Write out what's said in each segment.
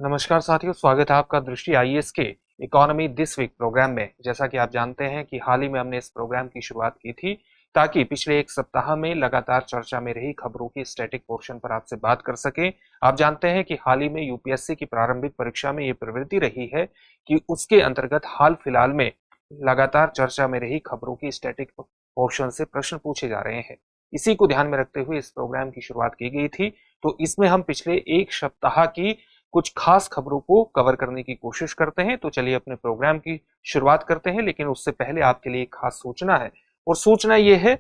नमस्कार साथियों, स्वागत है आपका दृष्टि आईएएस के इकोनॉमी दिस वीक प्रोग्राम में। जैसा कि आप जानते हैं कि हाल ही में हमने इस प्रोग्राम की शुरुआत की थी ताकि पिछले एक सप्ताह में लगातार चर्चा में रही खबरों की स्टैटिक पोर्शन पर आपसे बात कर सकें। आप जानते हैं कि हाल ही में यूपीएससी की प्रारंभिक परीक्षा में ये प्रवृत्ति रही है कि उसके अंतर्गत हाल फिलहाल में लगातार चर्चा में रही खबरों की स्टैटिक पोर्शन से प्रश्न पूछे जा रहे हैं। इसी को ध्यान में रखते हुए इस प्रोग्राम की शुरुआत की गई थी। तो इसमें हम पिछले एक सप्ताह की कुछ खास खबरों को कवर करने की कोशिश करते हैं। तो चलिए अपने प्रोग्राम की शुरुआत करते हैं, लेकिन उससे पहले आपके लिए एक खास सूचना है। और सूचना ये है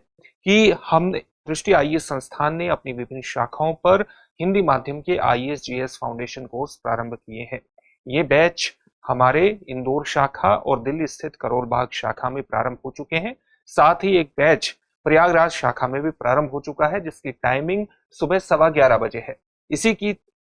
कि हम दृष्टि आईएएस संस्थान ने अपनी विभिन्न शाखाओं पर हिंदी माध्यम के आईएएस जीएस फाउंडेशन कोर्स प्रारंभ किए हैं। ये बैच हमारे इंदौर शाखा और दिल्ली स्थित करोल बाग शाखा में प्रारंभ हो चुके हैं। साथ ही एक बैच प्रयागराज शाखा में भी प्रारंभ हो चुका है, जिसकी टाइमिंग सुबह 11:15 बजे है।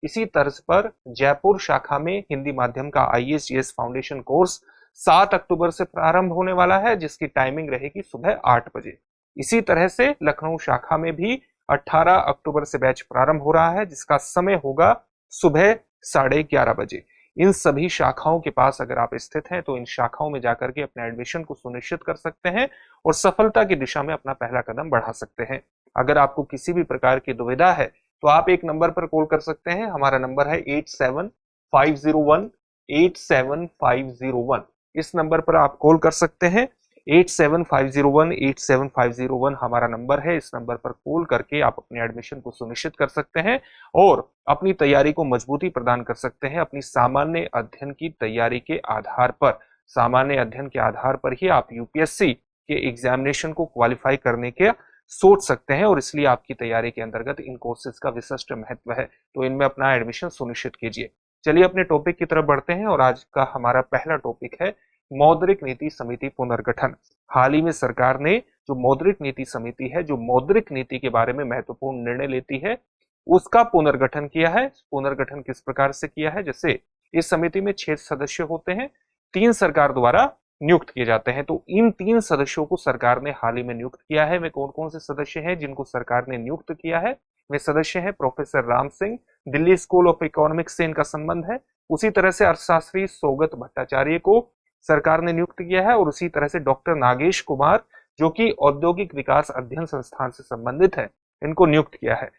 इसी तर्ज पर जयपुर शाखा में हिंदी माध्यम का आईएएस जीएस फाउंडेशन कोर्स 7 अक्टूबर से प्रारंभ होने वाला है, जिसकी टाइमिंग रहेगी सुबह 8 बजे। इसी तरह से लखनऊ शाखा में भी 18 अक्टूबर से बैच प्रारंभ हो रहा है, जिसका समय होगा सुबह 11:30 बजे। इन सभी शाखाओं के पास अगर आप स्थित हैं तो इन शाखाओं में जाकर के अपने एडमिशन को सुनिश्चित कर सकते हैं और सफलता की दिशा में अपना पहला कदम बढ़ा सकते हैं। अगर आपको किसी भी प्रकार की दुविधा है तो आप एक नंबर पर कॉल कर सकते हैं। हमारा नंबर है 8750187501। इस नंबर पर आप कॉल कर सकते हैं। 8750187501 हमारा नंबर है। इस नंबर पर कॉल करके आप अपने एडमिशन को सुनिश्चित कर सकते हैं और अपनी तैयारी को मजबूती प्रदान कर सकते हैं। अपनी सामान्य अध्ययन की तैयारी के आधार पर, सामान्य अध्ययन के आधार पर ही आप यूपीएससी के एग्जामिनेशन को क्वालिफाई करने के सोच सकते हैं और इसलिए आपकी तैयारी के अंतर्गत इन कोर्सेज का विशिष्ट महत्व है। तो इनमें अपना एडमिशन सुनिश्चित कीजिए। चलिए अपने टॉपिक की तरफ बढ़ते हैं और आज का हमारा पहला टॉपिक है मौद्रिक नीति समिति पुनर्गठन। हाल ही में सरकार ने जो मौद्रिक नीति समिति है, जो मौद्रिक नीति के बारे में महत्वपूर्ण निर्णय लेती है, उसका पुनर्गठन किया है। पुनर्गठन किस प्रकार से किया है? जैसे इस समिति में 6 सदस्य होते हैं, 3 सरकार द्वारा नियुक्त किए जाते हैं। तो इन 3 सदस्यों को सरकार ने हाल ही में नियुक्त किया है। वे कौन कौन से सदस्य हैं जिनको सरकार ने नियुक्त किया है? वे सदस्य हैं professor Ram Singh, Delhi school of economics से इनका संबंध है। उसी तरह से अर्थशास्त्री सौगत भट्टाचार्य को सरकार ने नियुक्त किया है और उसी तरह से डॉक्टर नागेश कुमार, जो कि औद्योगिक विकास अध्ययन संस्थान से संबंधित है, इनको नियुक्त किया है।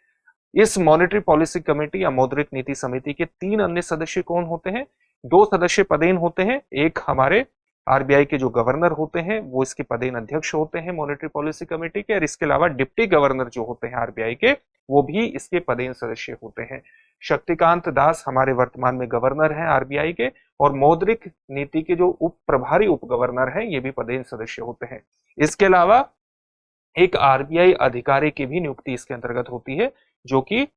इस मॉनेटरी पॉलिसी कमेटी या मौद्रिक नीति समिति के 3 अन्य सदस्य कौन होते हैं? 2 सदस्य पदेन होते हैं। एक हमारे आरबीआई के जो गवर्नर होते हैं वो इसके पदेन अध्यक्ष होते हैं मॉनेटरी पॉलिसी कमेटी के, और इसके अलावा डिप्टी गवर्नर जो होते हैं आरबीआई के, वो भी इसके पदेन सदस्य होते हैं। शक्तिकांत दास हमारे वर्तमान में गवर्नर हैं आरबीआई के, और मौद्रिक नीति के जो उप प्रभारी उप गवर्नर हैं ये भी पदेन सदस्य होते हैं। इसके अलावा एक आरबीआई अधिकारी की भी नियुक्ति इसके अंतर्गत होती है, जो कि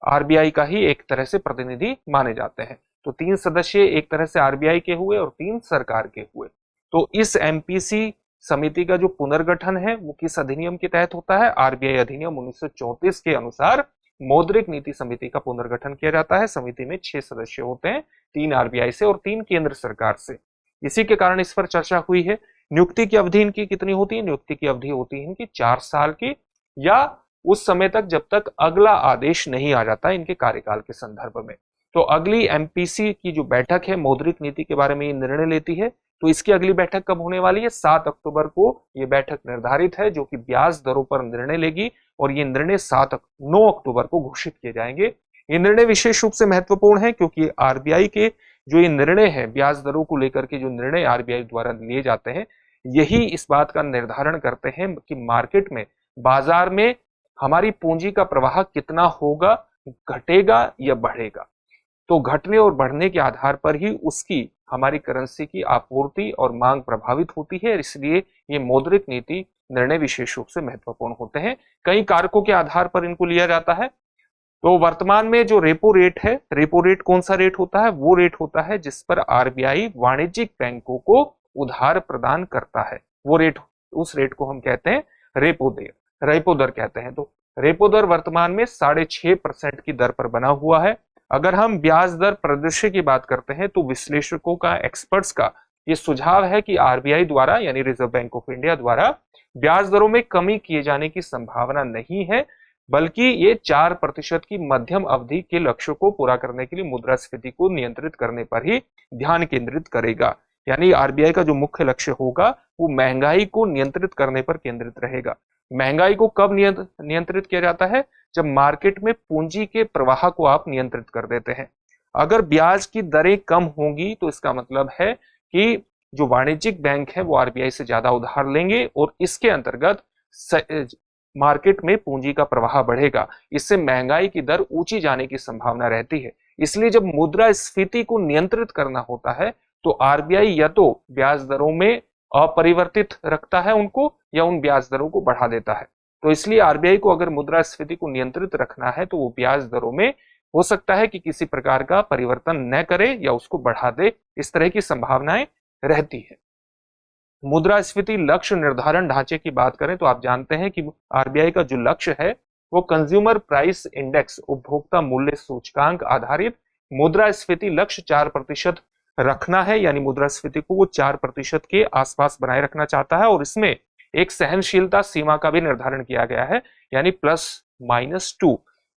आरबीआई का ही एक तरह से प्रतिनिधि माने जाते हैं। तो 3 सदस्य एक तरह से आरबीआई के हुए और 3 सरकार के हुए। तो इस एमपीसी समिति का जो पुनर्गठन है वो किस अधिनियम के तहत होता है? आरबीआई अधिनियम 1934 के अनुसार मौद्रिक नीति समिति का पुनर्गठन किया जाता है। समिति में 6 सदस्य होते हैं, 3 आरबीआई से और 3 केंद्र सरकार से। इसी के कारण इस पर चर्चा हुई है। नियुक्ति की अवधि इनकी कितनी होती है? नियुक्ति की अवधि होती है इनकी 4 साल की, या उस समय तक जब तक अगला आदेश नहीं आ जाता इनके कार्यकाल के संदर्भ में। तो अगली एमपीसी की जो बैठक है मौद्रिक नीति के बारे में ये निर्णय लेती है। तो इसकी अगली बैठक कब होने वाली है? 7 अक्टूबर को ये बैठक निर्धारित है, जो कि ब्याज दरों पर निर्णय लेगी और ये निर्णय 9 अक्टूबर को घोषित किए जाएंगे। ये निर्णय विशेष रूप से महत्वपूर्ण है क्योंकि आरबीआई के जो ये निर्णय है, ब्याज दरों को लेकर के जो निर्णय आरबीआई द्वारा लिए जाते हैं, यही इस बात का निर्धारण करते हैं कि मार्केट में, बाजार में हमारी पूंजी का प्रवाह कितना होगा, घटेगा या बढ़ेगा। तो घटने और बढ़ने के आधार पर ही उसकी, हमारी करेंसी की आपूर्ति और मांग प्रभावित होती है। इसलिए ये मौद्रिक नीति निर्णय विशेष रूप से महत्वपूर्ण होते हैं। कई कारकों के आधार पर इनको लिया जाता है। तो वर्तमान में जो रेपो रेट है, रेपो रेट कौन सा रेट होता है? वो रेट होता है जिस पर आरबीआई वाणिज्यिक बैंकों को उधार प्रदान करता है। वो रेट, उस रेट को हम कहते हैं रेपो दर कहते हैं। तो रेपो दर वर्तमान में 6.5% की दर पर बना हुआ है। अगर हम ब्याज दर परिदृश्य की बात करते हैं तो विश्लेषकों का, एक्सपर्ट्स का ये सुझाव है कि आरबीआई द्वारा, यानी रिजर्व बैंक ऑफ इंडिया द्वारा ब्याज दरों में कमी किए जाने की संभावना नहीं है। बल्कि ये 4% की मध्यम अवधि के लक्ष्य को पूरा करने के लिए मुद्रास्फीति को नियंत्रित करने पर ही ध्यान केंद्रित करेगा। यानी आरबीआई का जो मुख्य लक्ष्य होगा वो महंगाई को नियंत्रित करने पर केंद्रित रहेगा। महंगाई को कब नियंत्रित किया जाता है? जब मार्केट में पूंजी के प्रवाह को आप नियंत्रित कर देते हैं। अगर ब्याज की दरें कम होंगी तो इसका मतलब है कि जो वाणिज्यिक बैंक है वो आरबीआई से ज्यादा उधार लेंगे और इसके अंतर्गत मार्केट में पूंजी का प्रवाह बढ़ेगा। इससे महंगाई की दर ऊंची जाने की संभावना रहती है। इसलिए जब मुद्रास्फीति को नियंत्रित करना होता है तो आरबीआई या तो ब्याज दरों में अपरिवर्तित रखता है उनको, या उन ब्याज दरों को बढ़ा देता है। तो इसलिए आरबीआई को अगर मुद्रास्फीति को नियंत्रित रखना है तो वो ब्याज दरों में हो सकता है कि किसी प्रकार का परिवर्तन न करे या उसको बढ़ा दे, इस तरह की संभावनाएं रहती है। मुद्रास्फीति लक्ष्य निर्धारण ढांचे की बात करें तो आप जानते हैं कि आरबीआई का जो लक्ष्य है वो कंज्यूमर प्राइस इंडेक्स, उपभोक्ता मूल्य सूचकांक आधारित मुद्रास्फीति लक्ष्य 4% रखना है। यानी मुद्रास्फीति को वो 4% के आसपास बनाए रखना चाहता है और इसमें एक सहनशीलता सीमा का भी निर्धारण किया गया है, यानी +-2।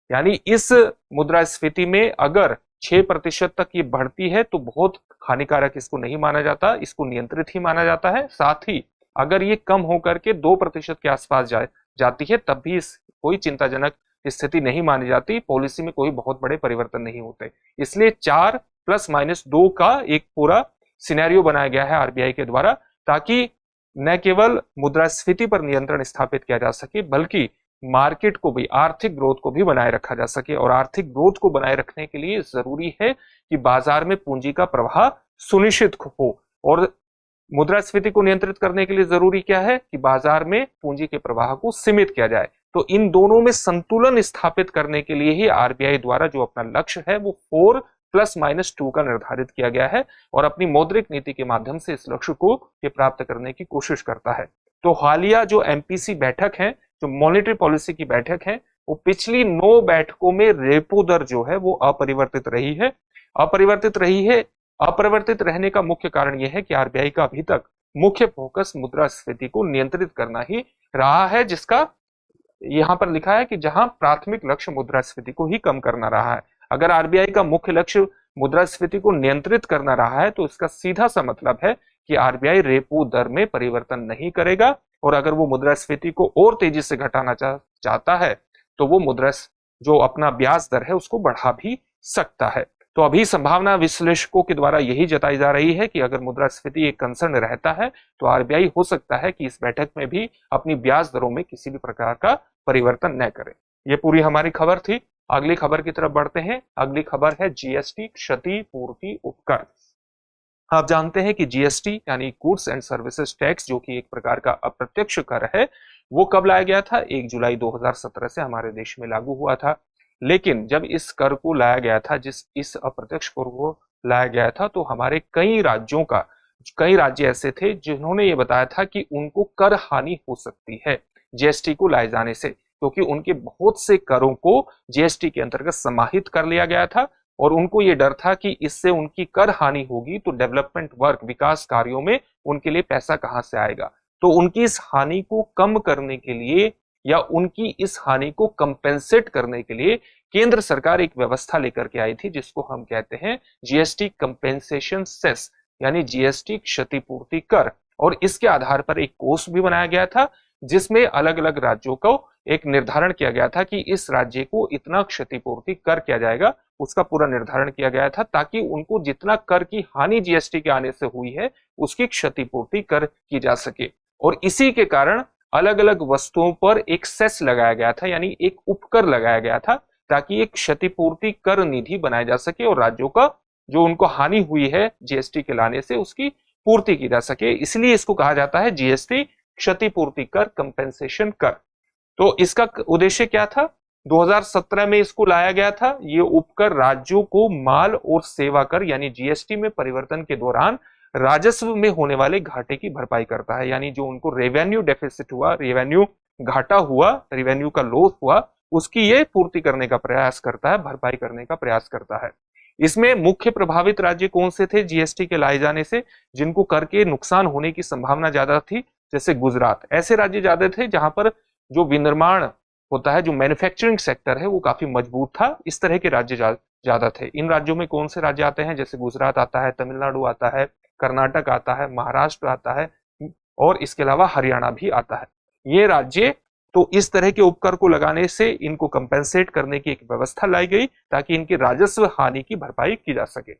यानी इस मुद्रास्फीति में अगर 6% तक ये बढ़ती है तो बहुत हानिकारक इसको नहीं माना जाता, इसको नियंत्रित ही माना जाता है। साथ ही अगर ये कम होकर के 2% के आसपास जाती है तब भी इस कोई चिंताजनक स्थिति नहीं मानी जाती, पॉलिसी में कोई बहुत बड़े परिवर्तन नहीं होते। इसलिए 4 +-2 का एक पूरा सिनेरियो बनाया गया है आरबीआई के द्वारा, ताकि न केवल मुद्रास्फीति पर नियंत्रण स्थापित किया जा सके बल्कि मार्केट को भी, आर्थिक ग्रोथ को भी बनाए रखा जा सके। और आर्थिक ग्रोथ को बनाए रखने के लिए जरूरी है कि बाजार में पूंजी का प्रवाह सुनिश्चित हो, और मुद्रास्फीति को नियंत्रित करने के लिए जरूरी क्या है कि बाजार में पूंजी के प्रवाह को सीमित किया जाए। तो इन दोनों में संतुलन स्थापित करने के लिए ही आरबीआई द्वारा जो अपना लक्ष्य है वो 4 +-2 का निर्धारित किया गया है और अपनी मौद्रिक नीति के माध्यम से इस लक्ष्य को प्राप्त करने की कोशिश करता है। तो हालिया जो एमपीसी बैठक है, जो मॉनेटरी पॉलिसी की बैठक है, वो पिछली 9 बैठकों में रेपो दर जो है वो अपरिवर्तित रही है। अपरिवर्तित रहने का मुख्य कारण यह है कि आरबीआई का अभी तक मुख्य फोकस मुद्रास्फीति को नियंत्रित करना ही रहा है, जिसका यहां पर लिखा है कि जहां प्राथमिक लक्ष्य मुद्रास्फीति को ही कम करना रहा है। अगर आरबीआई का मुख्य लक्ष्य मुद्रास्फीति को नियंत्रित करना रहा है तो इसका सीधा सा मतलब है कि आरबीआई रेपो दर में परिवर्तन नहीं करेगा, और अगर वो मुद्रास्फीति को और तेजी से घटाना चाहता है तो वो जो अपना ब्याज दर है उसको बढ़ा भी सकता है। तो अभी संभावना विश्लेषकों के द्वारा यही जताई जा रही है कि अगर मुद्रास्फीति एक कंसर्न रहता है तो आरबीआई हो सकता है कि इस बैठक में भी अपनी ब्याज दरों में किसी भी प्रकार का परिवर्तन न करे। ये पूरी हमारी खबर थी। अगली खबर की तरफ बढ़ते हैं। अगली खबर है जीएसटी क्षतिपूर्ति उपकर। आप जानते हैं कि जीएसटी यानी गुड्स एंड सर्विसेज टैक्स, जो कि एक प्रकार का अप्रत्यक्ष कर है, वो कब लाया गया था? 1 जुलाई 2017 से हमारे देश में लागू हुआ था। लेकिन जब इस कर को लाया गया था, इस अप्रत्यक्ष कर को लाया गया था, तो हमारे कई राज्य ऐसे थे जिन्होंने ये बताया था कि उनको कर हानि हो सकती है जीएसटी को लाए जाने से, क्योंकि उनके बहुत से करों को जीएसटी के अंतर्गत समाहित कर लिया गया था और उनको ये डर था कि इससे उनकी कर हानि होगी तो डेवलपमेंट वर्क, विकास कार्यों में उनके लिए पैसा कहां से आएगा। तो उनकी इस हानि को कम करने के लिए या उनकी इस हानि को कंपेंसेट करने के लिए केंद्र सरकार एक व्यवस्था लेकर के आई थी जिसको हम कहते हैं जीएसटी कंपेंसेशन सेस, यानी जीएसटी क्षतिपूर्ति कर। और इसके आधार पर एक कोष भी बनाया गया था जिसमें अलग अलग राज्यों को एक निर्धारण किया गया था कि इस राज्य को इतना क्षतिपूर्ति कर किया जाएगा, उसका पूरा निर्धारण किया गया था ताकि उनको जितना कर की हानि जीएसटी के आने से हुई है उसकी क्षतिपूर्ति कर की जा सके। और इसी के कारण अलग अलग वस्तुओं पर एक सेस लगाया गया था, यानी एक उपकर लगाया गया था, ताकि एक क्षतिपूर्ति कर निधि बनाया जा सके और राज्यों का जो उनको हानि हुई है जीएसटी के लाने से उसकी पूर्ति की जा सके। इसलिए इसको कहा जाता है जीएसटी क्षतिपूर्ति कर, कंपेंसेशन कर। तो इसका उद्देश्य क्या था? 2017 में इसको लाया गया था। ये उपकर राज्यों को माल और सेवा कर यानी जीएसटी में परिवर्तन के दौरान राजस्व में होने वाले घाटे की भरपाई करता है, यानी जो उनको रेवेन्यू डेफिसिट हुआ, रेवेन्यू घाटा हुआ, रेवेन्यू का लॉस हुआ, उसकी ये पूर्ति करने का प्रयास करता है, भरपाई करने का प्रयास करता है। इसमें मुख्य प्रभावित राज्य कौन से थे जीएसटी के लाए जाने से, जिनको कर के नुकसान होने की संभावना ज्यादा थी? जैसे गुजरात। ऐसे राज्य ज्यादा थे जहां पर जो विनिर्माण होता है, जो मैन्युफैक्चरिंग सेक्टर है वो काफी मजबूत था, इस तरह के राज्य ज्यादा थे। इन राज्यों में कौन से राज्य आते हैं, जैसे गुजरात आता है, तमिलनाडु आता है, कर्नाटक आता है, महाराष्ट्र आता है और इसके अलावा हरियाणा भी आता है। ये राज्य, तो इस तरह के उपकर को लगाने से इनको कंपेंसेट करने की एक व्यवस्था लाई गई ताकि इनकी राजस्व हानि की भरपाई की जा सके।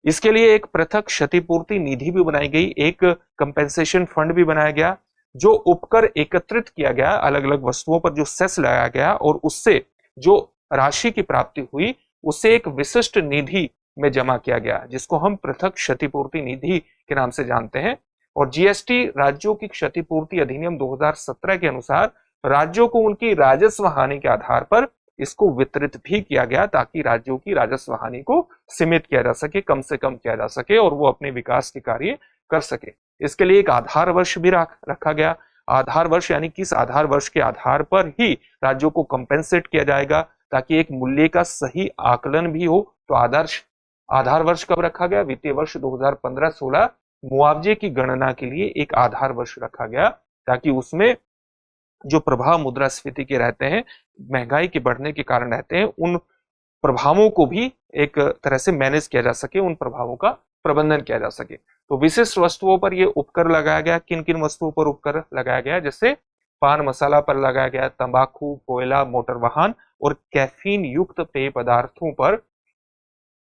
इसके लिए एक पृथक क्षतिपूर्ति निधि भी बनाई गई, एक कंपेंसेशन फंड भी बनाया गया। जो उपकर एकत्रित किया गया, अलग अलग वस्तुओं पर जो सेस लगाया गया और उससे जो राशि की प्राप्ति हुई, उसे एक विशिष्ट निधि में जमा किया गया, जिसको हम पृथक क्षतिपूर्ति निधि के नाम से जानते हैं। और जीएसटी राज्यों की क्षतिपूर्ति अधिनियम 2017 के अनुसार राज्यों को उनकी राजस्व हानि के आधार पर इसको वितरित भी किया गया, ताकि राज्यों की राजस्व हानि को सीमित किया जा सके, कम से कम किया जा सके और वो अपने विकास के कार्य कर सके। इसके लिए एक आधार वर्ष भी रखा गया। आधार वर्ष यानी किस आधार वर्ष के आधार पर ही राज्यों को कंपेंसेट किया जाएगा, ताकि एक मूल्य का सही आकलन भी हो। तो आधार वर्ष कब रखा गया, वित्तीय वर्ष 2015-16 मुआवजे की गणना के लिए एक आधार वर्ष रखा गया, ताकि उसमें जो प्रभाव मुद्रास्फीति के रहते हैं, महंगाई के बढ़ने के कारण रहते हैं, उन प्रभावों को भी एक तरह से मैनेज किया जा सके, उन प्रभावों का प्रबंधन किया जा सके। तो विशिष्ट वस्तुओं पर यह उपकर लगाया गया। किन किन वस्तुओं पर उपकर लगाया गया, जैसे पान मसाला पर लगाया गया, तंबाकू, कोयला, मोटर वाहन और कैफीन युक्त पेय पदार्थों पर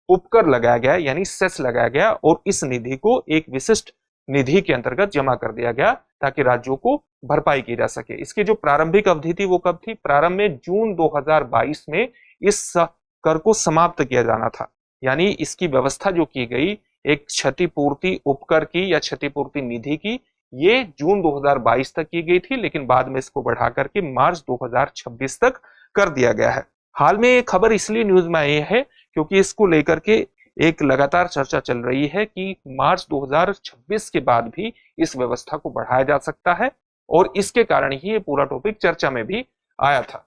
उपकर लगाया गया, यानी सेस लगाया गया और इस निधि को एक विशिष्ट निधि के अंतर्गत जमा कर दिया गया, ताकि राज्यों को भरपाई की जा सके। इसकी जो प्रारंभिक अवधि थी वो कब थी, प्रारंभ में जून 2022 में इस कर को समाप्त किया जाना था। यानी इसकी व्यवस्था जो की गई एक क्षतिपूर्ति उपकर की या क्षतिपूर्ति निधि की, ये जून 2022 तक की गई थी, लेकिन बाद में इसको बढ़ा करके मार्च 2026 तक कर दिया गया है। हाल में ये खबर इसलिए न्यूज में आई है क्योंकि इसको लेकर के एक लगातार चर्चा चल रही है कि मार्च 2026 के बाद भी इस व्यवस्था को बढ़ाया जा सकता है, और इसके कारण ही ये पूरा टॉपिक चर्चा में भी आया था।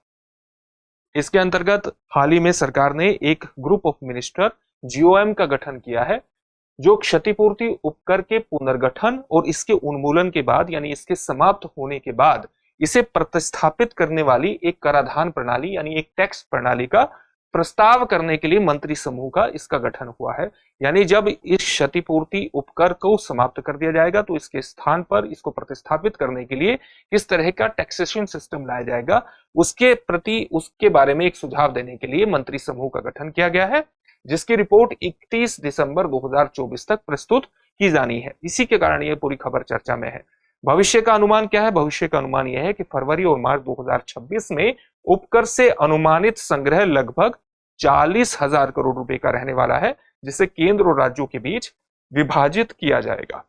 इसके अंतर्गत हाल ही में सरकार ने एक ग्रुप ऑफ मिनिस्टर जीओएम का गठन किया है, जो क्षतिपूर्ति उपकर के पुनर्गठन और इसके उन्मूलन के बाद, यानी इसके समाप्त होने के बाद इसे प्रतिस्थापित करने वाली एक कराधान प्रणाली यानी एक टैक्स प्रणाली का प्रस्ताव करने के लिए मंत्री समूह का इसका गठन हुआ है। यानी जब इस क्षतिपूर्ति उपकर को समाप्त कर दिया जाएगा तो इसके स्थान पर इसको प्रतिस्थापित करने के लिए किस तरह का टैक्सेशन सिस्टम लाया जाएगा, उसके बारे में एक सुझाव देने के लिए मंत्री समूह का गठन किया गया है, जिसकी रिपोर्ट 31 दिसंबर 2024 तक प्रस्तुत की जानी है। इसी के कारण यह पूरी खबर चर्चा में है। भविष्य का अनुमान क्या है, भविष्य का अनुमान यह है कि फरवरी और मार्च 2026 में उपकर से अनुमानित संग्रह लगभग 40,000 करोड़ रुपए का रहने वाला है, जिसे केंद्र और राज्यों के बीच विभाजित किया जाएगा।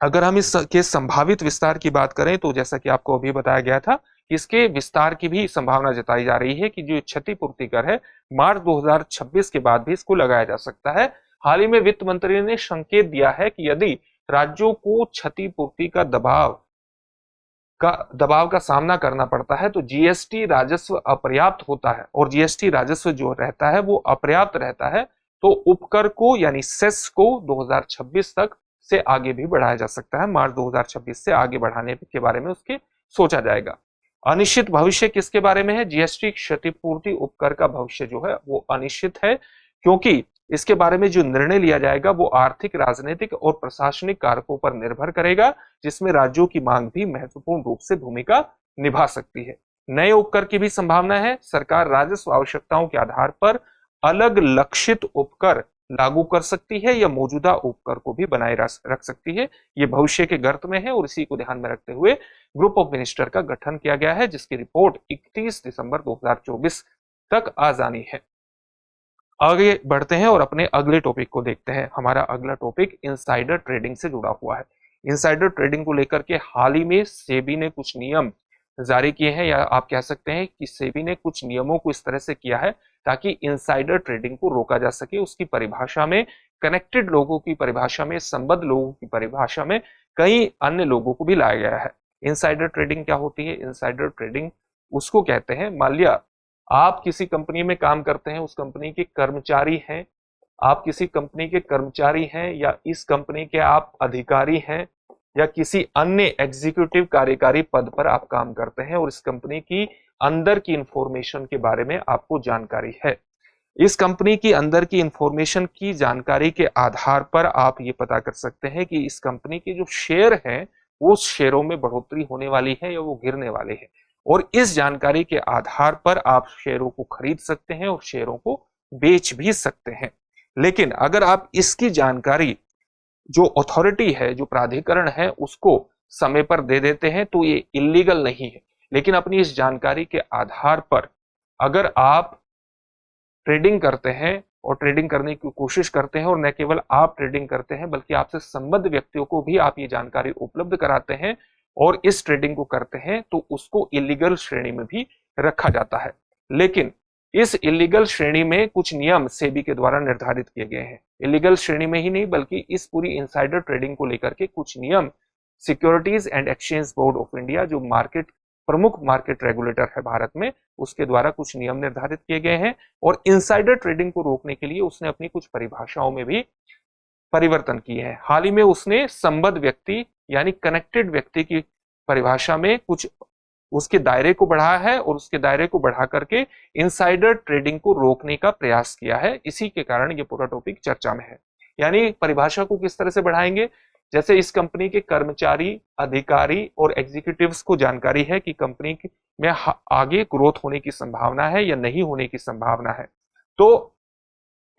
अगर हम इसके संभावित विस्तार की बात करें तो जैसा कि आपको अभी बताया गया था, इसके विस्तार की भी संभावना जताई जा रही है कि जो क्षतिपूर्ति कर है मार्च 2026 के बाद भी इसको लगाया जा सकता है। हाल ही में वित्त मंत्री ने संकेत दिया है कि यदि राज्यों को क्षतिपूर्ति का दबाव का सामना करना पड़ता है तो जीएसटी राजस्व अपर्याप्त होता है, और जीएसटी राजस्व जो रहता है वो अपर्याप्त रहता है, तो उपकर को यानी सेस को 2026 तक से आगे भी बढ़ाया जा सकता है। मार्च 2026 से आगे बढ़ाने के बारे में उसके सोचा जाएगा। अनिश्चित भविष्य किसके बारे में है, जीएसटी क्षतिपूर्ति उपकर का भविष्य जो है वो अनिश्चित है, क्योंकि इसके बारे में जो निर्णय लिया जाएगा वो आर्थिक, राजनीतिक और प्रशासनिक कारकों पर निर्भर करेगा, जिसमें राज्यों की मांग भी महत्वपूर्ण रूप से भूमिका निभा सकती है। नए उपकर की भी संभावना है। सरकार राजस्व आवश्यकताओं के आधार पर अलग लक्षित उपकर लागू कर सकती है या मौजूदा उपकर को भी बनाए रख सकती है। ये भविष्य के गर्त में है और इसी को ध्यान में रखते हुए ग्रुप ऑफ मिनिस्टर का गठन किया गया है, जिसकी रिपोर्ट 31 दिसंबर 2024 तक आ जानी है। आगे बढ़ते हैं और अपने अगले टॉपिक को देखते हैं। हमारा अगला टॉपिक इनसाइडर ट्रेडिंग से जुड़ा हुआ है। इनसाइडर ट्रेडिंग को लेकर के हाल ही में सेबी ने कुछ नियम जारी किए हैं, या आप कह सकते हैं कि सेबी ने कुछ नियमों को इस तरह से किया है ताकि इनसाइडर ट्रेडिंग को रोका जा सके। उसकी परिभाषा में कनेक्टेड लोगों की परिभाषा में, संबद्ध लोगों की परिभाषा में कई अन्य लोगों को भी लाया गया है। इनसाइडर ट्रेडिंग क्या होती है? इनसाइडर ट्रेडिंग उसको कहते हैं, मान लिया आप किसी कंपनी में काम करते हैं, उस कंपनी के कर्मचारी हैं, आप किसी कंपनी के कर्मचारी हैं या इस कंपनी के आप अधिकारी हैं या किसी अन्य एग्जीक्यूटिव कार्यकारी पद पर आप काम करते हैं और इस कंपनी की अंदर की इंफॉर्मेशन के बारे में आपको जानकारी है। इस कंपनी की अंदर की इंफॉर्मेशन की जानकारी के आधार पर आप ये पता कर सकते हैं कि इस कंपनी के जो शेयर हैं वो शेयरों में बढ़ोतरी होने वाली है या वो गिरने वाले हैं, और इस जानकारी के आधार पर आप शेयरों को खरीद सकते हैं और शेयरों को बेच भी सकते हैं। लेकिन अगर आप इसकी जानकारी जो अथॉरिटी है, जो प्राधिकरण है, उसको समय पर दे देते हैं तो ये इलीगल नहीं है। लेकिन अपनी इस जानकारी के आधार पर अगर आप ट्रेडिंग करते हैं और ट्रेडिंग करने की कोशिश करते हैं, और न केवल आप ट्रेडिंग करते हैं बल्कि आपसे संबद्ध व्यक्तियों को भी आप ये जानकारी उपलब्ध कराते हैं और इस ट्रेडिंग को करते हैं, तो उसको इलीगल श्रेणी में भी रखा जाता है। लेकिन इस इलीगल श्रेणी में कुछ नियम सेबी के द्वारा निर्धारित किए गए हैं। इलीगल श्रेणी में ही नहीं बल्कि इस पूरी इनसाइडर ट्रेडिंग को लेकर के कुछ नियम securities and exchange board of India, जो प्रमुख मार्केट रेगुलेटर है भारत में, उसके द्वारा कुछ नियम निर्धारित किए गए हैं। और इनसाइडर ट्रेडिंग को रोकने के लिए उसने अपनी कुछ परिभाषाओं में भी परिवर्तन किए हैं। हाल ही में उसने संबद्ध व्यक्ति यानी कनेक्टेड व्यक्ति की परिभाषा में कुछ उसके दायरे को बढ़ाया है और उसके दायरे को बढ़ा करके इनसाइडर ट्रेडिंग को रोकने का प्रयास किया है। इसी के कारण ये पूरा टॉपिक चर्चा में है। यानी परिभाषा को किस तरह से बढ़ाएंगे, जैसे इस कंपनी के कर्मचारी, अधिकारी और एग्जीक्यूटिव्स को जानकारी है कि कंपनी में आगे ग्रोथ होने की संभावना है या नहीं होने की संभावना है, तो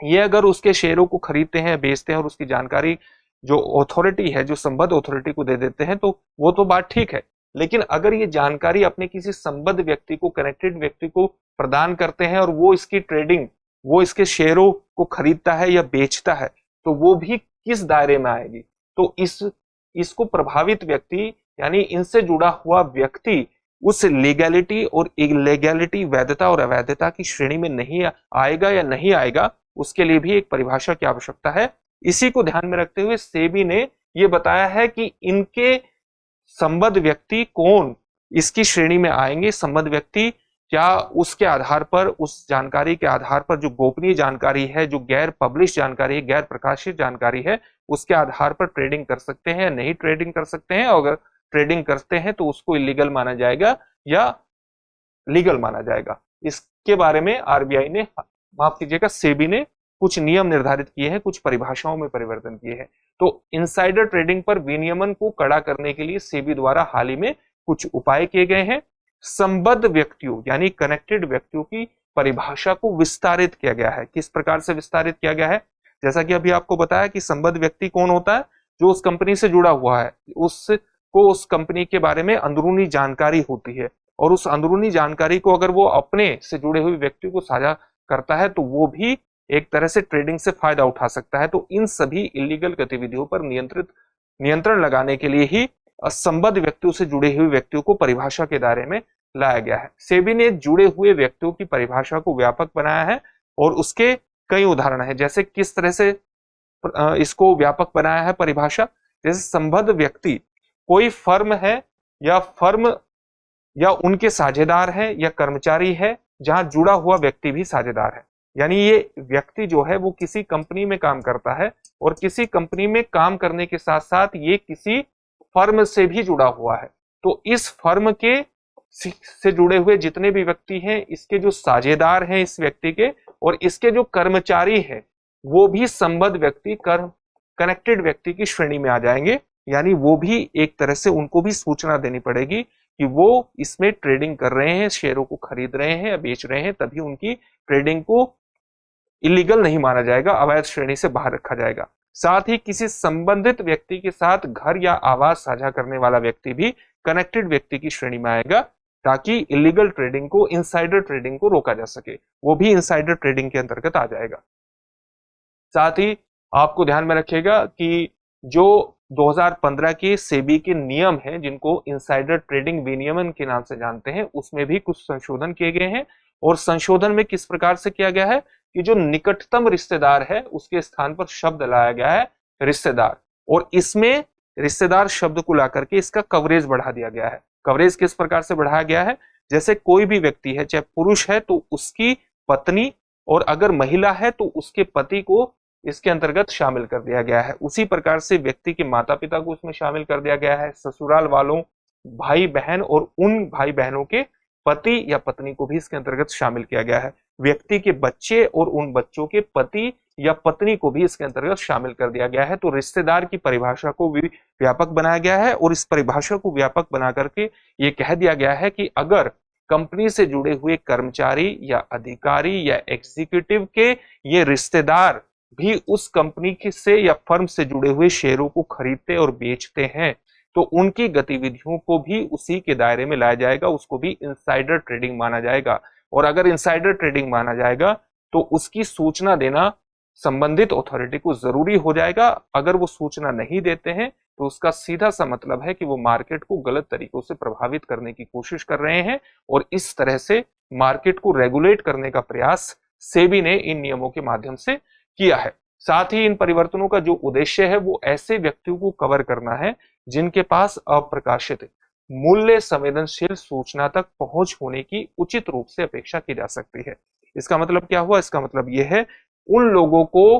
ये अगर उसके शेयरों को खरीदते हैं, बेचते हैं और उसकी जानकारी जो अथॉरिटी है, जो संबद्ध अथॉरिटी को दे देते हैं, तो वो तो बात ठीक है। लेकिन अगर ये जानकारी अपने किसी संबद्ध व्यक्ति को, कनेक्टेड व्यक्ति को प्रदान करते हैं और वो इसकी ट्रेडिंग, वो इसके शेयरों को खरीदता है या बेचता है, तो वो भी किस दायरे में आएगी? तो इसको प्रभावित व्यक्ति यानी इनसे जुड़ा हुआ व्यक्ति उस लीगैलिटी और इलीगैलिटी, वैधता और अवैधता की श्रेणी में नहीं आएगा या नहीं आएगा, उसके लिए भी एक परिभाषा की आवश्यकता है। इसी को ध्यान में रखते हुए सेबी ने यह बताया है कि इनके संबद्ध व्यक्ति कौन इसकी श्रेणी में आएंगे। संबद्ध व्यक्ति क्या उसके आधार पर, उस जानकारी के आधार पर, जो गोपनीय जानकारी है, जो गैर पब्लिश जानकारी है, गैर प्रकाशित जानकारी है, उसके आधार पर ट्रेडिंग कर सकते हैं या नहीं ट्रेडिंग कर सकते हैं। अगर ट्रेडिंग करते हैं तो उसको इलीगल माना जाएगा या लीगल माना जाएगा। इसके बारे में आरबीआई ने, माफ कीजिएगा, सेबी ने कुछ नियम निर्धारित किए हैं, कुछ परिभाषाओं में परिवर्तन किए हैं। तो इनसाइडर ट्रेडिंग पर विनियमन को कड़ा करने के लिए सेबी द्वारा हाल ही में कुछ उपाय किए गए हैं। संबद्ध व्यक्तियों यानी कनेक्टेड व्यक्तियों की परिभाषा को विस्तारित किया गया है। किस प्रकार से विस्तारित किया गया है? जैसा कि अभी आपको बताया कि संबद्ध व्यक्ति कौन होता है, जो उस कंपनी से जुड़ा हुआ है, उसको उस कंपनी के बारे में अंदरूनी जानकारी होती है, और उस अंदरूनी जानकारी को अगर वो अपने से जुड़े हुए व्यक्ति को साझा करता है तो वो भी एक तरह से ट्रेडिंग से फायदा उठा सकता है। तो इन सभी इलीगल गतिविधियों पर नियंत्रण लगाने के लिए ही संबद्ध व्यक्तियों से जुड़े हुए व्यक्तियों को परिभाषा के दायरे में लाया गया है। सेबी ने जुड़े हुए व्यक्तियों की परिभाषा को व्यापक बनाया है और उसके कई उदाहरण हैं। जैसे किस तरह से इसको व्यापक बनाया है परिभाषा, जैसे संबद्ध व्यक्ति कोई फर्म है या फर्म या उनके साझेदार है या कर्मचारी है जहां जुड़ा हुआ व्यक्ति भी साझेदार है। यानी ये व्यक्ति जो है वो किसी कंपनी में काम करता है और किसी कंपनी में काम करने के साथ साथ ये किसी फर्म से भी जुड़ा हुआ है। तो इस फर्म के से जुड़े हुए जितने भी व्यक्ति हैं, इसके जो साझेदार हैं इस व्यक्ति के, और इसके जो कर्मचारी हैं, वो भी संबद्ध व्यक्ति, कनेक्टेड व्यक्ति की श्रेणी में आ जाएंगे। यानी वो भी एक तरह से उनको भी सूचना देनी पड़ेगी कि वो इसमें ट्रेडिंग कर रहे हैं, शेयरों को खरीद रहे हैं या बेच रहे हैं, तभी उनकी ट्रेडिंग को इलीगल नहीं माना जाएगा, अवैध श्रेणी से बाहर रखा जाएगा। साथ ही किसी संबंधित व्यक्ति के साथ घर या आवास साझा करने वाला व्यक्ति भी कनेक्टेड व्यक्ति की श्रेणी में आएगा, ताकि इलीगल ट्रेडिंग को, इनसाइडर ट्रेडिंग को रोका जा सके। वो भी इनसाइडर ट्रेडिंग के अंतर्गत आ जाएगा। साथ ही आपको ध्यान में रखिएगा कि जो 2015 के सेबी के नियम हैं, जिनको इनसाइडर ट्रेडिंग विनियमन के नाम से जानते हैं, उसमें भी कुछ संशोधन किए गए हैं। और संशोधन में किस प्रकार से किया गया है कि जो निकटतम रिश्तेदार है उसके स्थान पर शब्द लाया गया है रिश्तेदार, और इसमें रिश्तेदार शब्द को ला करके इसका कवरेज बढ़ा दिया गया है। कवरेज किस प्रकार से बढ़ाया गया है? जैसे कोई भी व्यक्ति है, चाहे पुरुष है तो उसकी पत्नी, और अगर महिला है तो उसके पति को इसके अंतर्गत शामिल कर दिया गया है। उसी प्रकार से व्यक्ति के माता पिता को इसमें शामिल कर दिया गया है, ससुराल वालों, भाई बहन और उन भाई बहनों के पति या पत्नी को भी इसके अंतर्गत शामिल किया गया है। व्यक्ति के बच्चे और उन बच्चों के पति या पत्नी को भी इसके अंतर्गत शामिल कर दिया गया है। तो रिश्तेदार की परिभाषा को भी व्यापक बनाया गया है और इस परिभाषा को व्यापक बना करके ये कह दिया गया है कि अगर कंपनी से जुड़े हुए कर्मचारी या अधिकारी या एग्जीक्यूटिव के ये रिश्तेदार भी उस कंपनी से या फर्म से जुड़े हुए शेयरों को खरीदते और बेचते हैं तो उनकी गतिविधियों को भी उसी के दायरे में लाया जाएगा, उसको भी इनसाइडर ट्रेडिंग माना जाएगा। और अगर इनसाइडर ट्रेडिंग माना जाएगा तो उसकी सूचना देना संबंधित अथॉरिटी को जरूरी हो जाएगा। अगर वो सूचना नहीं देते हैं तो उसका सीधा सा मतलब है कि वो मार्केट को गलत तरीकों से प्रभावित करने की कोशिश कर रहे हैं और इस तरह से मार्केट को रेगुलेट करने का प्रयास सेबी ने इन नियमों के माध्यम से किया है। साथ ही इन परिवर्तनों का जो उद्देश्य है वो ऐसे व्यक्तियों को कवर करना है जिनके पास अप्रकाशित मूल्य संवेदनशील सूचना तक पहुंच होने की उचित रूप से अपेक्षा की जा सकती है। इसका मतलब क्या हुआ? इसका मतलब यह है उन लोगों को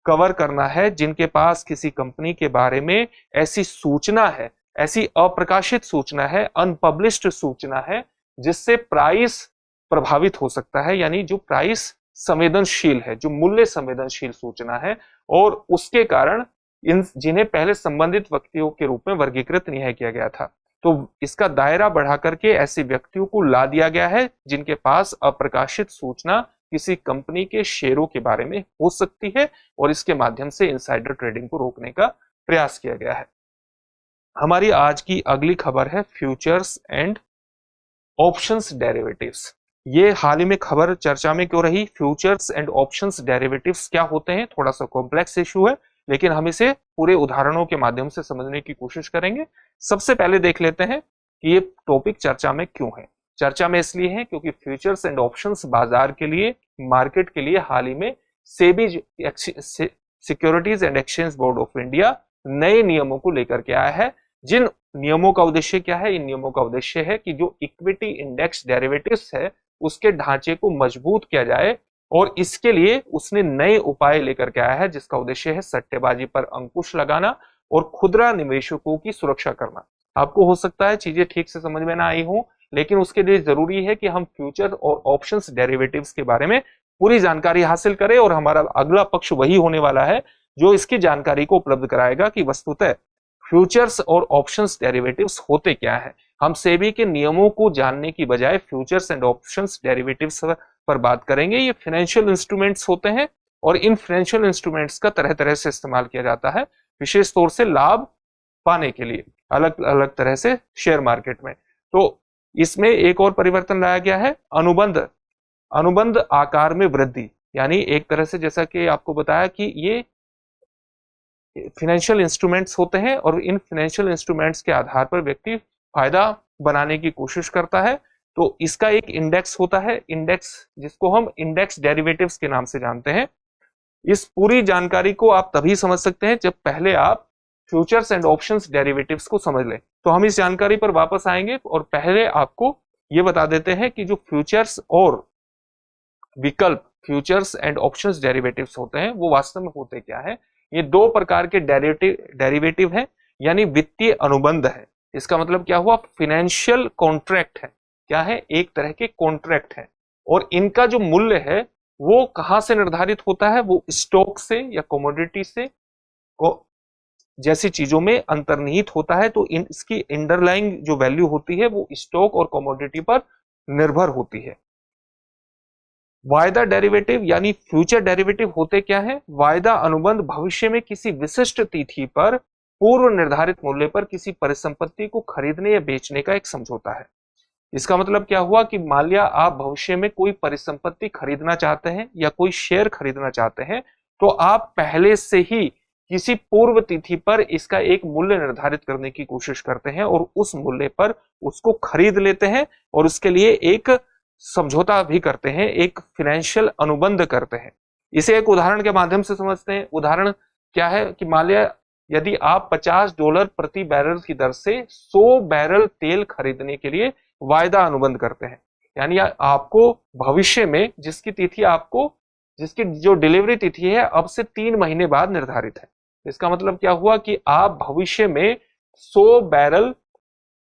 कवर करना है जिनके पास किसी कंपनी के बारे में ऐसी सूचना है, ऐसी अप्रकाशित सूचना है, अनपब्लिश्ड सूचना है जिससे प्राइस प्रभावित हो सकता है, यानी जो प्राइस संवेदनशील है, जो मूल्य संवेदनशील सूचना है और उसके कारण जिन्हें पहले संबंधित व्यक्तियों के रूप में वर्गीकृत नहीं किया गया था। तो इसका दायरा बढ़ा करके ऐसे व्यक्तियों को ला दिया गया है जिनके पास अप्रकाशित सूचना किसी कंपनी के शेयरों के बारे में हो सकती है और इसके माध्यम से इनसाइडर ट्रेडिंग को रोकने का प्रयास किया गया है। हमारी आज की अगली खबर है फ्यूचर्स एंड ऑप्शंस डेरिवेटिव्स। ये हाल ही में खबर चर्चा में क्यों रही? फ्यूचर्स एंड ऑप्शंस डेरिवेटिव्स क्या होते हैं? थोड़ा सा कॉम्प्लेक्स इशू है लेकिन हम इसे पूरे उदाहरणों के माध्यम से समझने की कोशिश करेंगे। सबसे पहले देख लेते हैं कि ये टॉपिक चर्चा में क्यों है। चर्चा में इसलिए है क्योंकि फ्यूचर्स एंड ऑप्शंस बाजार के लिए, मार्केट के लिए हाल ही में SEBI securities and exchange board of India नए नियमों को लेकर के आया है। जिन नियमों का उद्देश्य क्या है? इन नियमों का उद्देश्य है कि जो इक्विटी इंडेक्स डेरिवेटिव्स है उसके ढांचे को मजबूत किया जाए और इसके लिए उसने नए उपाय लेकर के आया है जिसका उद्देश्य है सट्टेबाजी पर अंकुश लगाना और खुदरा निवेशकों की सुरक्षा करना। आपको हो सकता है चीजें ठीक से समझ में ना आई हो, लेकिन उसके लिए जरूरी है कि हम फ्यूचर और ऑप्शंस डेरिवेटिव्स के बारे में पूरी जानकारी हासिल करें और हमारा अगला पक्ष वही होने वाला है जो इसकी जानकारी को उपलब्ध कराएगा कि वस्तुतः फ्यूचर्स और ऑप्शंस डेरिवेटिव्स होते क्या है। हम सेबी के नियमों को जानने की बजाय फ्यूचर्स एंड ऑप्शंस डेरिवेटिव्स पर बात करेंगे। ये फाइनेंशियल इंस्ट्रूमेंट्स होते हैं और इन फाइनेंशियल इंस्ट्रूमेंट्स का तरह तरह से इस्तेमाल किया जाता है, विशेष तौर से लाभ पाने के लिए अलग अलग तरह से शेयर मार्केट में। तो इसमें एक और परिवर्तन लाया गया है, अनुबंध आकार में वृद्धि। यानी एक तरह से जैसा कि आपको बताया कि ये फाइनेंशियल इंस्ट्रूमेंट्स होते हैं और इन फाइनेंशियल इंस्ट्रूमेंट्स के आधार पर व्यक्ति फायदा बनाने की कोशिश करता है। तो इसका एक इंडेक्स होता है, इंडेक्स जिसको हम इंडेक्स डेरिवेटिव्स के नाम से जानते हैं। इस पूरी जानकारी को आप तभी समझ सकते हैं जब पहले आप फ्यूचर्स एंड ऑप्शंस डेरिवेटिव्स को समझ लें। तो हम इस जानकारी पर वापस आएंगे और पहले आपको ये बता देते हैं कि जो फ्यूचर्स और विकल्प, फ्यूचर्स एंड ऑप्शंस डेरिवेटिव्स होते हैं वो वास्तव में होते क्या है। ये दो प्रकार के डेरिवेटिव हैं, यानी वित्तीय अनुबंध है। इसका मतलब क्या हुआ? फाइनेंशियल कॉन्ट्रैक्ट है। क्या है? एक तरह के कॉन्ट्रैक्ट है और इनका जो मूल्य है वो कहां से निर्धारित होता है? वो स्टॉक से या कमोडिटी से जैसी चीजों में अंतर्निहित होता है। तो इसकी अंडरलाइंग जो वैल्यू होती है वो स्टॉक और कमोडिटी पर निर्भर होती है। वायदा डेरिवेटिव यानी फ्यूचर डेरिवेटिव होते क्या है? वायदा अनुबंध भविष्य में किसी विशिष्ट तिथि पर पूर्व निर्धारित मूल्य पर किसी परिसंपत्ति को खरीदने या बेचने का एक समझौता है। इसका मतलब क्या हुआ कि मान लिया आप भविष्य में कोई परिसंपत्ति खरीदना चाहते हैं या कोई शेयर खरीदना चाहते हैं तो आप पहले से ही किसी पूर्व तिथि पर इसका एक मूल्य निर्धारित करने की कोशिश करते हैं और उस मूल्य पर उसको खरीद लेते हैं और उसके लिए एक समझौता भी करते हैं, एक फाइनेंशियल अनुबंध करते हैं। इसे एक उदाहरण के माध्यम से समझते हैं। उदाहरण क्या है कि मान लिया यदि आप $50 प्रति बैरल की दर से 100 बैरल तेल खरीदने के लिए वायदा अनुबंध करते हैं, यानी आपको भविष्य में जिसकी जो डिलीवरी तिथि है अब से 3 महीने बाद निर्धारित है। इसका मतलब क्या हुआ कि आप भविष्य में 100 बैरल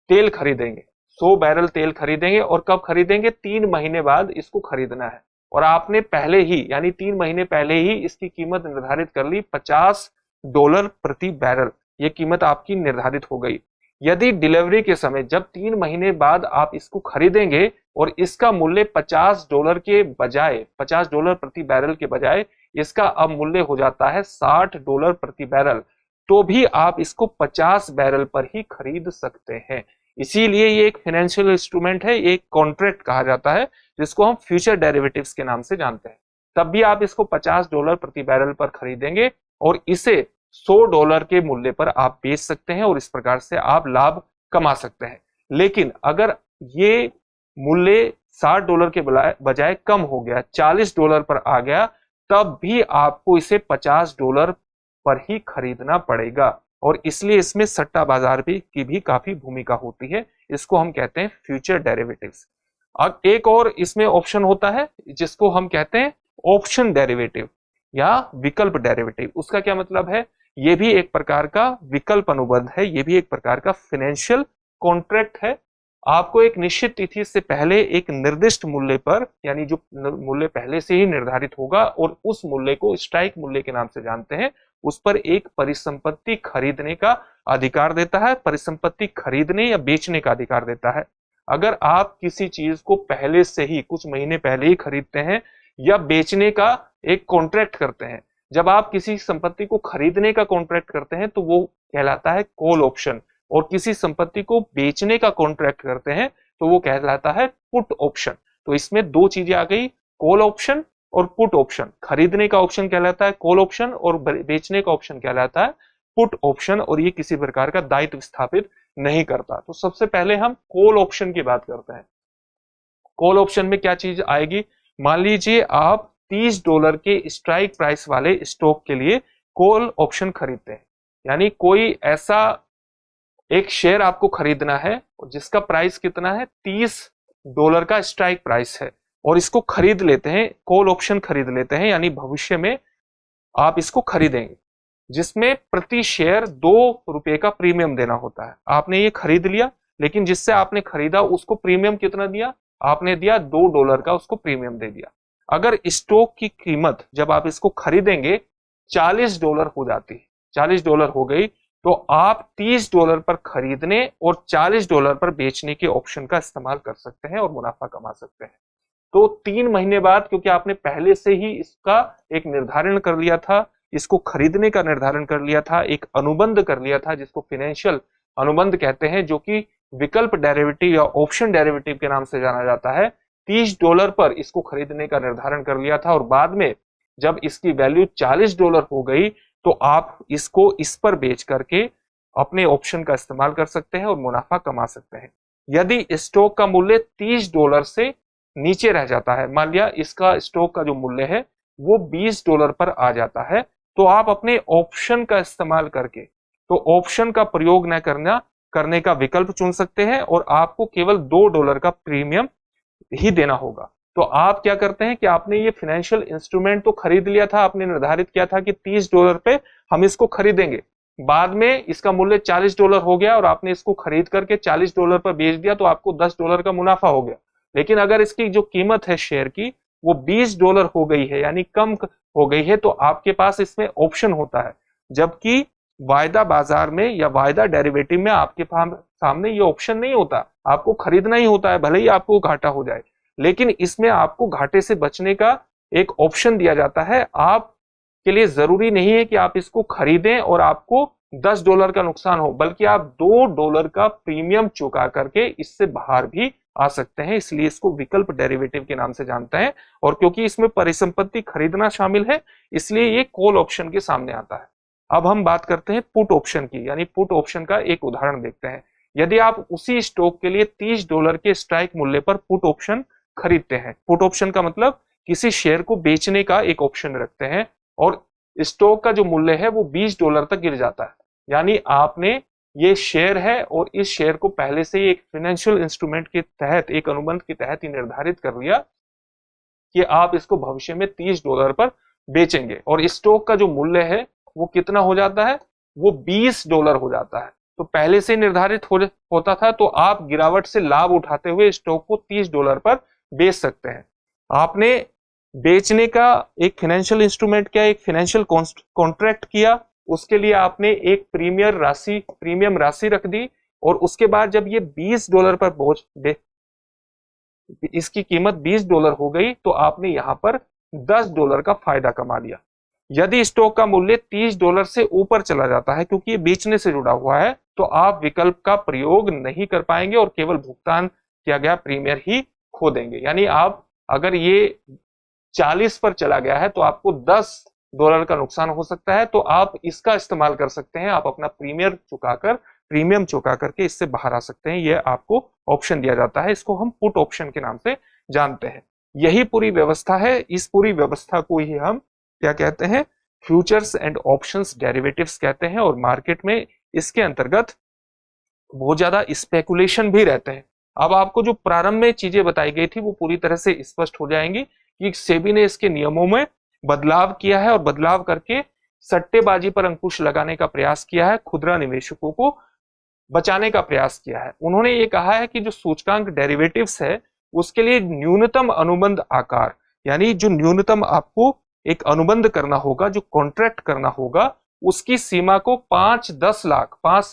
तेल खरीदेंगे, 100 बैरल तेल खरीदेंगे और कब खरीदेंगे, 3 महीने बाद इसको खरीदना है। और आपने पहले ही यानी 3 महीने पहले ही इसकी कीमत निर्धारित कर ली, $50 प्रति बैरल, ये कीमत आपकी निर्धारित हो गई। यदि डिलीवरी के समय जब 3 महीने बाद आप इसको खरीदेंगे और इसका मूल्य $50 के बजाय, $50 प्रति बैरल के बजाय इसका अब मूल्य हो जाता है $60 प्रति बैरल, तो भी आप इसको 50 बैरल पर ही खरीद सकते हैं। इसीलिए ये एक फाइनेंशियल इंस्ट्रूमेंट है, एक कॉन्ट्रैक्ट कहा जाता है, जिसको हम फ्यूचर डेरिवेटिव्स के नाम से जानते हैं। तब भी आप इसको $50 प्रति बैरल पर खरीदेंगे और इसे $100 के मूल्य पर आप बेच सकते हैं और इस प्रकार से आप लाभ कमा सकते हैं। लेकिन अगर ये मूल्य $60 के बजाय कम हो गया, $40 पर आ गया, तब भी आपको इसे $50 पर ही खरीदना पड़ेगा। और इसलिए इसमें सट्टा बाजार की भी काफी भूमिका होती है। इसको हम कहते हैं फ्यूचर डेरिवेटिव्स। अब एक और इसमें ऑप्शन होता है जिसको हम कहते हैं ऑप्शन डेरिवेटिव या विकल्प डेरिवेटिव। उसका क्या मतलब है, ये भी एक प्रकार का विकल्प अनुबंध है, ये भी एक प्रकार का फाइनेंशियल कॉन्ट्रैक्ट है। आपको एक निश्चित तिथि से पहले एक निर्दिष्ट मूल्य पर, यानी जो मूल्य पहले से ही निर्धारित होगा और उस मूल्य को स्ट्राइक मूल्य के नाम से जानते हैं, उस पर एक परिसंपत्ति खरीदने का अधिकार देता है, परिसंपत्ति खरीदने या बेचने का अधिकार देता है। अगर आप किसी चीज को पहले से ही, कुछ महीने पहले ही खरीदते हैं या बेचने का एक कॉन्ट्रैक्ट करते हैं, जब आप किसी संपत्ति को खरीदने का कॉन्ट्रैक्ट करते हैं तो वो कहलाता है कॉल ऑप्शन, और किसी संपत्ति को बेचने का कॉन्ट्रैक्ट करते हैं तो वो कहलाता है पुट ऑप्शन। तो इसमें दो चीजें आ गई, कॉल ऑप्शन और पुट ऑप्शन। खरीदने का ऑप्शन कहलाता है कॉल ऑप्शन और बेचने का ऑप्शन कहलाता है पुट ऑप्शन, और ये किसी प्रकार का दायित्व स्थापित नहीं करता। तो सबसे पहले हम कॉल ऑप्शन की बात करते हैं। कॉल ऑप्शन में क्या चीज आएगी, मान लीजिए आप $30 के स्ट्राइक प्राइस वाले स्टॉक के लिए कॉल ऑप्शन खरीदते हैं, यानी कोई ऐसा एक शेयर आपको खरीदना है जिसका प्राइस कितना है, $30 का स्ट्राइक प्राइस है, और इसको खरीद लेते हैं, कॉल ऑप्शन खरीद लेते हैं, यानी भविष्य में आप इसको खरीदेंगे, जिसमें प्रति शेयर $2 का प्रीमियम देना होता है। आपने ये खरीद लिया, लेकिन जिससे आपने खरीदा उसको प्रीमियम कितना दिया, आपने दिया $2 का, उसको प्रीमियम दे दिया। अगर स्टॉक की कीमत जब आप इसको खरीदेंगे $40 हो जाती है, $40 हो गई, तो आप $30 पर खरीदने और $40 पर बेचने के ऑप्शन का इस्तेमाल कर सकते हैं और मुनाफा कमा सकते हैं। तो 3 महीने बाद, क्योंकि आपने पहले से ही इसका एक निर्धारण कर लिया था, इसको खरीदने का निर्धारण कर लिया था, एक अनुबंध कर लिया था जिसको फाइनेंशियल अनुबंध कहते हैं, जो कि विकल्प डेरिवेटिव या ऑप्शन डेरिवेटिव के नाम से जाना जाता है। $30 पर इसको खरीदने का निर्धारण कर लिया था और बाद में जब इसकी वैल्यू $40 हो गई तो आप इसको इस पर बेच करके अपने ऑप्शन का इस्तेमाल कर सकते हैं और मुनाफा कमा सकते हैं। यदि स्टॉक का मूल्य $30 से नीचे रह जाता है, मान लिया इसका स्टॉक का जो मूल्य है वो $20 पर आ जाता है, तो आप अपने ऑप्शन का इस्तेमाल करके, तो ऑप्शन का प्रयोग न करने का विकल्प चुन सकते हैं और आपको केवल $2 का प्रीमियम ही देना होगा। तो आप क्या करते हैं कि आपने ये फाइनेंशियल इंस्ट्रूमेंट तो खरीद लिया था, आपने निर्धारित किया था कि $30 पे हम इसको खरीदेंगे, बाद में इसका मूल्य $40 हो गया और आपने इसको खरीद करके $40 पर बेच दिया, तो आपको $10 का मुनाफा हो गया। लेकिन अगर इसकी जो कीमत है शेयर की वो $20 हो गई है, यानी कम हो गई है, तो आपके पास इसमें ऑप्शन होता है, जबकि वायदा बाजार में या वायदा डेरिवेटिव में आपके सामने ये ऑप्शन नहीं होता, आपको खरीदना ही होता है, भले ही आपको घाटा हो जाए। लेकिन इसमें आपको घाटे से बचने का एक ऑप्शन दिया जाता है। आपके लिए जरूरी नहीं है कि आप इसको खरीदें और आपको $10 का नुकसान हो, बल्कि आप $2 का प्रीमियम चुका करके इससे बाहर भी आ सकते हैं। इसलिए इसको विकल्प डेरिवेटिव के नाम से जानते हैं, और क्योंकि इसमें परिसंपत्ति खरीदना शामिल है, इसलिए ये कॉल ऑप्शन के सामने आता है। अब हम बात करते हैं पुट ऑप्शन की, यानी पुट ऑप्शन का एक उदाहरण देखते हैं। यदि आप उसी स्टॉक के लिए $30 के स्ट्राइक मूल्य पर पुट ऑप्शन खरीदते हैं, पुट ऑप्शन का मतलब किसी शेयर को बेचने का एक ऑप्शन रखते हैं, और स्टॉक का जो मूल्य है वो $20 तक गिर जाता है, यानी आपने ये शेयर है और इस शेयर को पहले से ही एक फाइनेंशियल इंस्ट्रूमेंट के तहत, एक अनुबंध के तहत ही निर्धारित कर लिया कि आप इसको भविष्य में $30 पर बेचेंगे, और स्टॉक का जो मूल्य है वो कितना हो जाता है, वो $20 हो जाता है। तो पहले से निर्धारित होता था, तो आप गिरावट से लाभ उठाते हुए स्टॉक को $30 पर बेच सकते हैं। आपने बेचने का एक फाइनेंशियल इंस्ट्रूमेंट किया, एक फाइनेंशियल कॉन्ट्रैक्ट किया, उसके लिए आपने एक प्रीमियम राशि रख दी, और उसके बाद जब ये $20 पर पहुंच, इसकी कीमत $20 हो गई, तो आपने यहां पर $10 का फायदा कमा लिया। यदि स्टॉक का मूल्य $30 से ऊपर चला जाता है, क्योंकि ये बेचने से जुड़ा हुआ है, तो आप विकल्प का प्रयोग नहीं कर पाएंगे और केवल भुगतान किया गया प्रीमियर ही खो देंगे। यानी आप अगर ये 40 पर चला गया है तो आपको $10 का नुकसान हो सकता है, तो आप इसका इस्तेमाल कर सकते हैं, आप अपना प्रीमियम चुका करके इससे बाहर आ सकते हैं। यह आपको ऑप्शन दिया जाता है, इसको हम पुट ऑप्शन के नाम से जानते हैं। यही पूरी व्यवस्था है, इस पूरी व्यवस्था को ही हम क्या कहते हैं, फ्यूचर्स एंड ऑप्शंस डेरिवेटिव्स कहते हैं। और मार्केट में इसके अंतर्गत बहुत ज्यादा स्पेकुलेशन भी रहते हैं। अब आपको जो प्रारंभ में चीजें बताई गई थी वो पूरी तरह से स्पष्ट हो जाएंगी कि सेबी ने इसके नियमों में बदलाव किया है और बदलाव करके सट्टेबाजी पर अंकुश लगाने का प्रयास किया है, खुदरा निवेशकों को बचाने का प्रयास किया है। उन्होंने ये कहा है कि जो सूचकांक डेरिवेटिव्स है उसके लिए न्यूनतम अनुबंध आकार, यानी जो न्यूनतम आपको एक अनुबंध करना होगा, जो कॉन्ट्रैक्ट करना होगा, उसकी सीमा को 5 से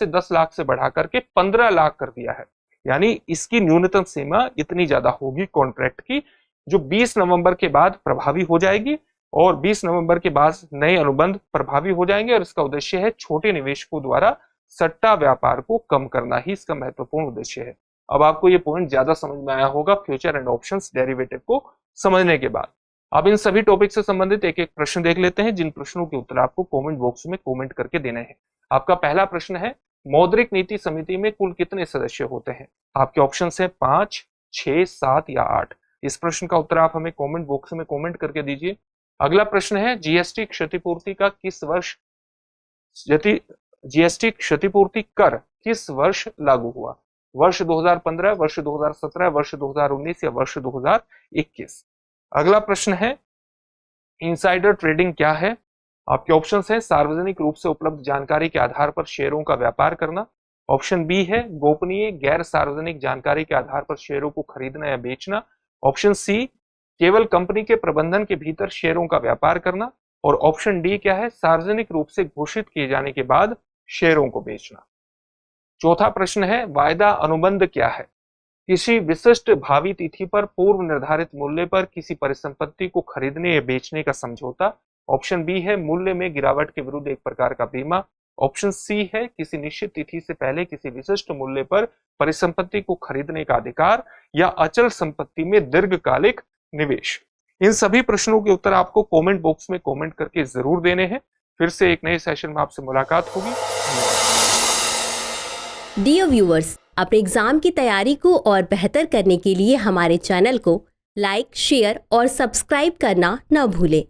10 लाख से बढ़ा करके 15 लाख कर दिया है। यानी इसकी न्यूनतम सीमा इतनी ज्यादा होगी कॉन्ट्रैक्ट की, जो 20 नवंबर के बाद प्रभावी हो जाएगी, और 20 नवंबर के बाद नए अनुबंध प्रभावी हो जाएंगे। और इसका उद्देश्य है छोटे निवेशकों द्वारा सट्टा व्यापार को कम करना ही इसका महत्वपूर्ण उद्देश्य है। अब आपको ये पॉइंट ज्यादा समझ में आया होगा फ्यूचर एंड ऑप्शंस डेरिवेटिव को समझने के बाद। अब इन सभी टॉपिक से संबंधित एक एक प्रश्न देख लेते हैं, जिन प्रश्नों के उत्तर आपको कमेंट बॉक्स में कमेंट करके देने हैं। आपका पहला प्रश्न है, मौद्रिक नीति समिति में कुल कितने सदस्य होते हैं? आपके ऑप्शन है 5, 6, 7 या 8। इस प्रश्न का उत्तर आप हमें कमेंट बॉक्स में कमेंट करके दीजिए। अगला प्रश्न है, जीएसटी क्षतिपूर्ति कर किस वर्ष लागू हुआ? वर्ष 2015, वर्ष 2017, वर्ष 2019 या वर्ष 2021? अगला प्रश्न है, इनसाइडर ट्रेडिंग क्या है? आपके ऑप्शंस हैं, सार्वजनिक रूप से उपलब्ध जानकारी के आधार पर शेयरों का व्यापार करना। ऑप्शन बी है, गोपनीय गैर सार्वजनिक जानकारी के आधार पर शेयरों को खरीदना या बेचना। ऑप्शन सी, केवल कंपनी के प्रबंधन के भीतर शेयरों का व्यापार करना। और ऑप्शन डी क्या है, सार्वजनिक रूप से घोषित किए जाने के बाद शेयरों को बेचना। चौथा प्रश्न है, वायदा अनुबंध क्या है? किसी विशिष्ट भावी तिथि पर पूर्व निर्धारित मूल्य पर किसी परिसंपत्ति को खरीदने या बेचने का समझौता। ऑप्शन बी है, मूल्य में गिरावट के विरुद्ध एक प्रकार का बीमा। ऑप्शन सी है, किसी निश्चित तिथि से पहले किसी विशिष्ट मूल्य पर परिसंपत्ति को खरीदने का अधिकार, या अचल संपत्ति में दीर्घकालिक निवेश। इन सभी प्रश्नों के उत्तर आपको कमेंट बॉक्स में कमेंट करके जरूर देने हैं। फिर से एक नए सेशन में आपसे मुलाकात होगी। डियर व्यूअर्स, अपने एग्जाम की तैयारी को और बेहतर करने के लिए हमारे चैनल को लाइक, शेयर और सब्सक्राइब करना न भूलें।